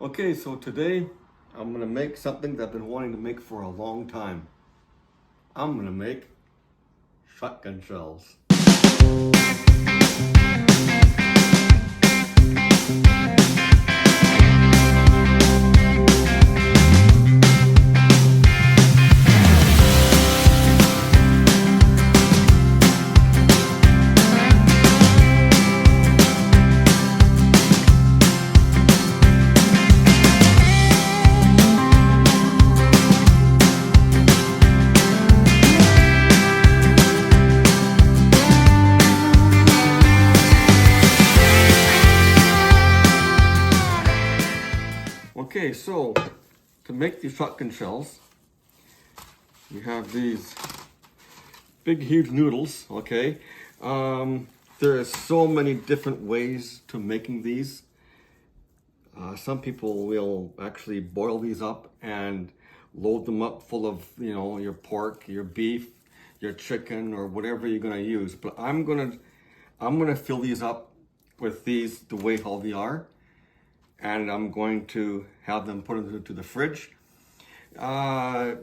Okay, so today I'm gonna make something that I've been wanting to make for a long time. I'm gonna make shotgun shells. Okay, so to make these shotgun shells, you have these big, huge noodles, okay? There are so many different ways to making these. Some people will actually boil these up and load them up full of, your pork, your beef, your chicken, or whatever you're gonna use. But I'm gonna fill these up with these the way how they are. And I'm going to have them put into the fridge. 4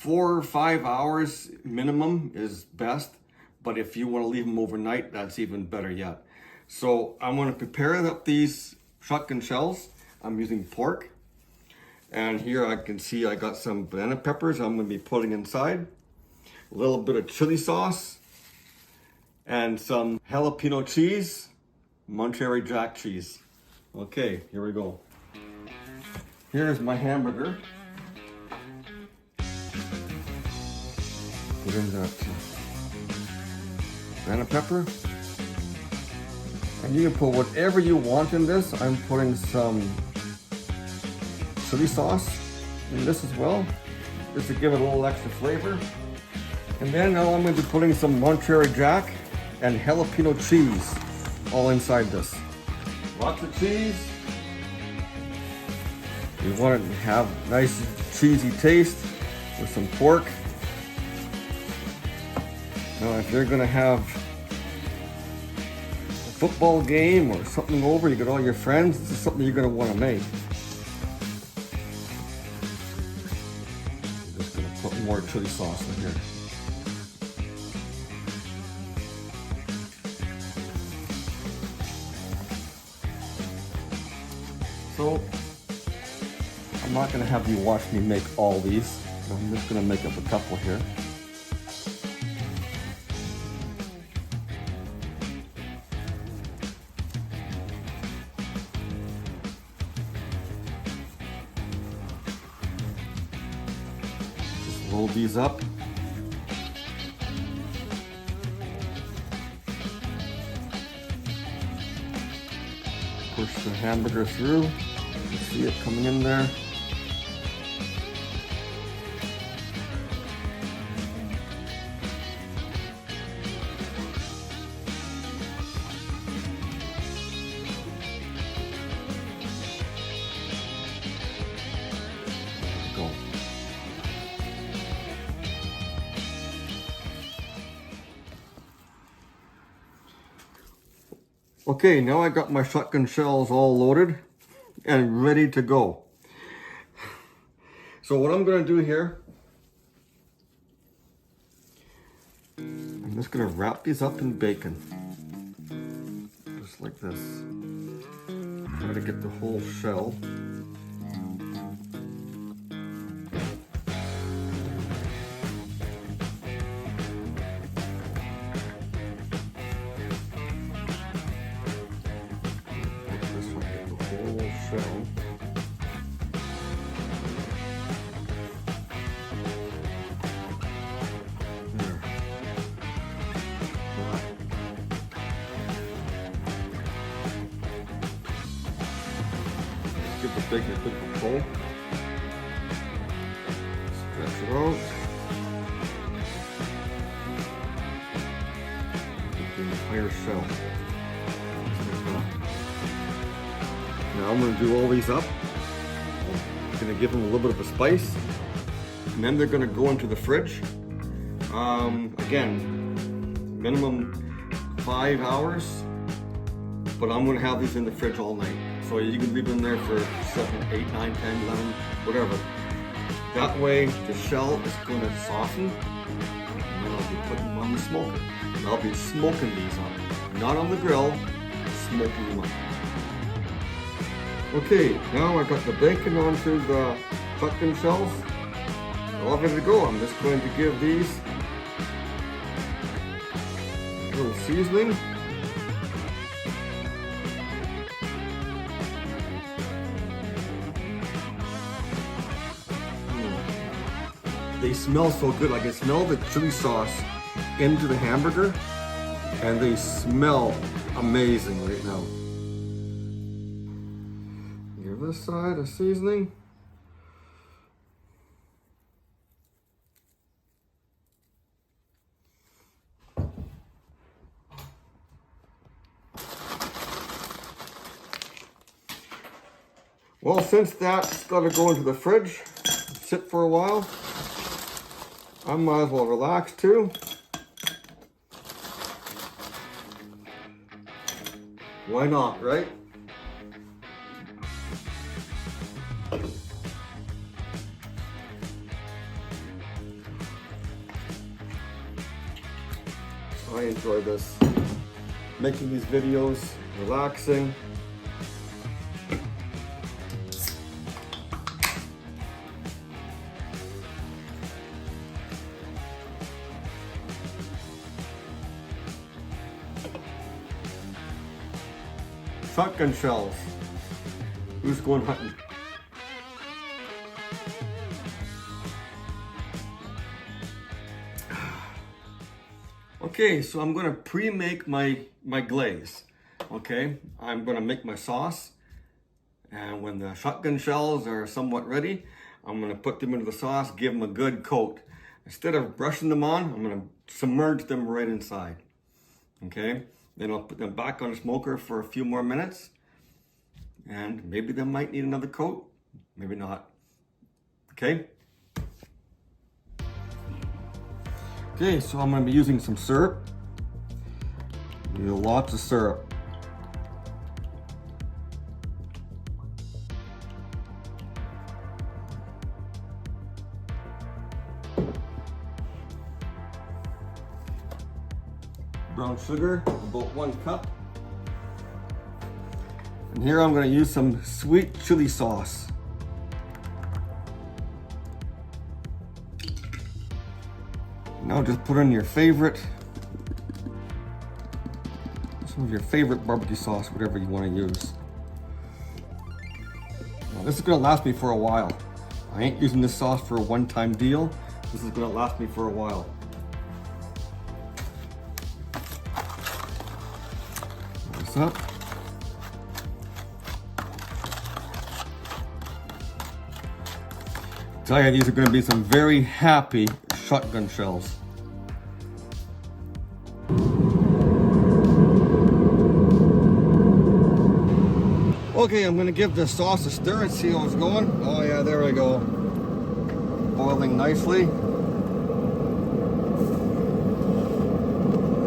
or 5 hours minimum is best, but if you want to leave them overnight, that's even better yet. So I'm going to prepare up these shotgun shells. I'm using pork, and here I can see I got some banana peppers I'm going to be putting inside, a little bit of chili sauce, and some jalapeno cheese, Monterey Jack cheese. Okay, here we go. Here's my hamburger. Put in that banana pepper. And you can put whatever you want in this. I'm putting some chili sauce in this as well, just to give it a little extra flavor. And then now I'm going to be putting some Monterey Jack and jalapeno cheese all inside this. Lots of cheese. You want it to have nice cheesy taste with some pork. Now if you're gonna have a football game or something over, you got all your friends, this is something you're gonna wanna make. I'm just gonna put more chili sauce in here. So, I'm not going to have you watch me make all these. I'm just going to make up a couple here. Just roll these up. Push the hamburger through. You see it coming in there. Go. Okay, now I got my shotgun shells all loaded and ready to go. So what I'm going to do here, I'm just going to wrap these up in bacon. Just like this. Try to get the whole shell. Shell. There. Right. Give the bacon a bit of a pull. Stretch it out. Get the entire shell. Now I'm going to do all these up. I'm going to give them a little bit of a spice, and then they're going to go into the fridge. Again, minimum 5 hours, but I'm gonna have these in the fridge all night. So you can leave them there for 7, 8, 9, 10, 11, whatever. That way the shell is gonna soften, and then I'll be putting them on the smoker. And I'll be smoking these on, not on the grill, smoking them up. Okay, now I got the bacon onto the shotgun shells. All ready to go. I'm just going to give these a little seasoning. They smell so good. I can smell the chili sauce into the hamburger, and they smell amazing right now. Give this side a seasoning. Well, since that's got to go into the fridge, sit for a while, I might as well relax too. Why not, right? I enjoy this, making these videos, relaxing. Shotgun shells. Who's going hunting? Okay, so I'm gonna pre-make my glaze. Okay, I'm gonna make my sauce, and when the shotgun shells are somewhat ready, I'm gonna put them into the sauce, give them a good coat. Instead of brushing them on, I'm gonna submerge them right inside. Okay. Then I'll put them back on the smoker for a few more minutes, and maybe they might need another coat, maybe not. Okay? Okay, so I'm going to be using some syrup. Lots of syrup. Brown sugar, about 1 cup. And here I'm going to use some sweet chili sauce. Now just put in your favorite, some of your favorite barbecue sauce, whatever you want to use. Now this is going to last me for a while. I ain't using this sauce for a one-time deal. This is going to last me for a while. Up. Tell you, these are going to be some very happy shotgun shells. Okay, I'm going to give the sauce a stir and see how it's going. Oh yeah, there we go. Boiling nicely.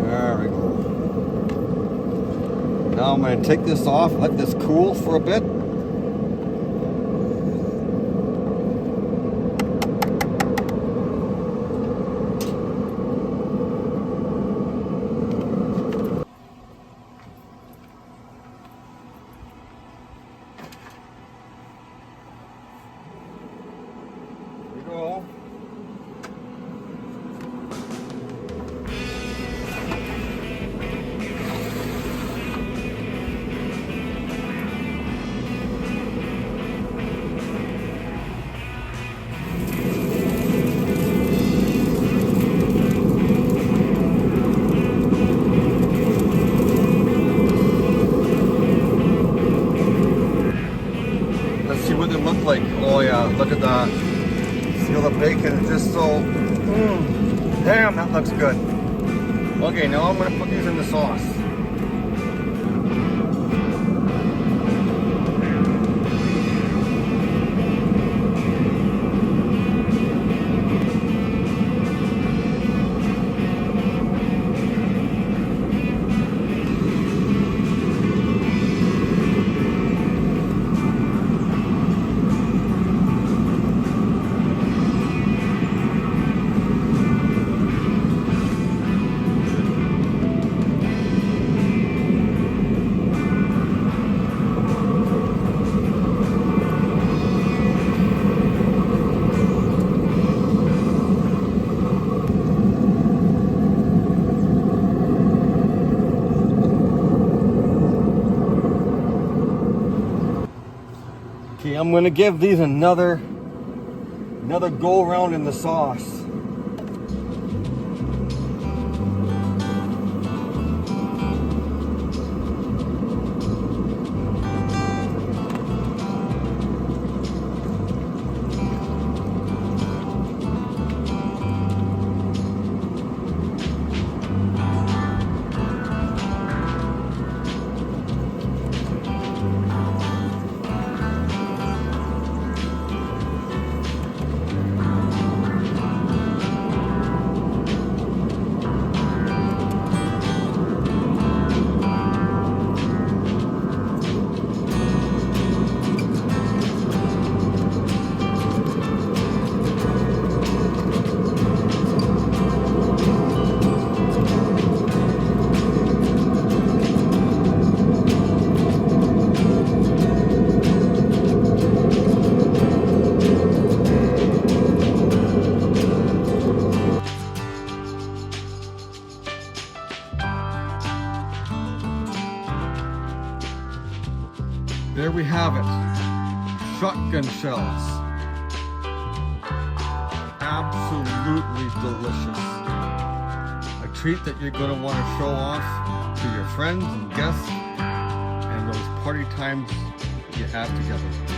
There we go. Now I'm going to take this off, let this cool for a bit. There we go. Like, oh yeah, look at that. See all the bacon is just so, damn, that looks good. Okay, now I'm gonna put these in the sauce. Okay, I'm gonna give these another go around in the sauce. There we have it, shotgun shells. Absolutely delicious. A treat that you're going to want to show off to your friends and guests and those party times you have together.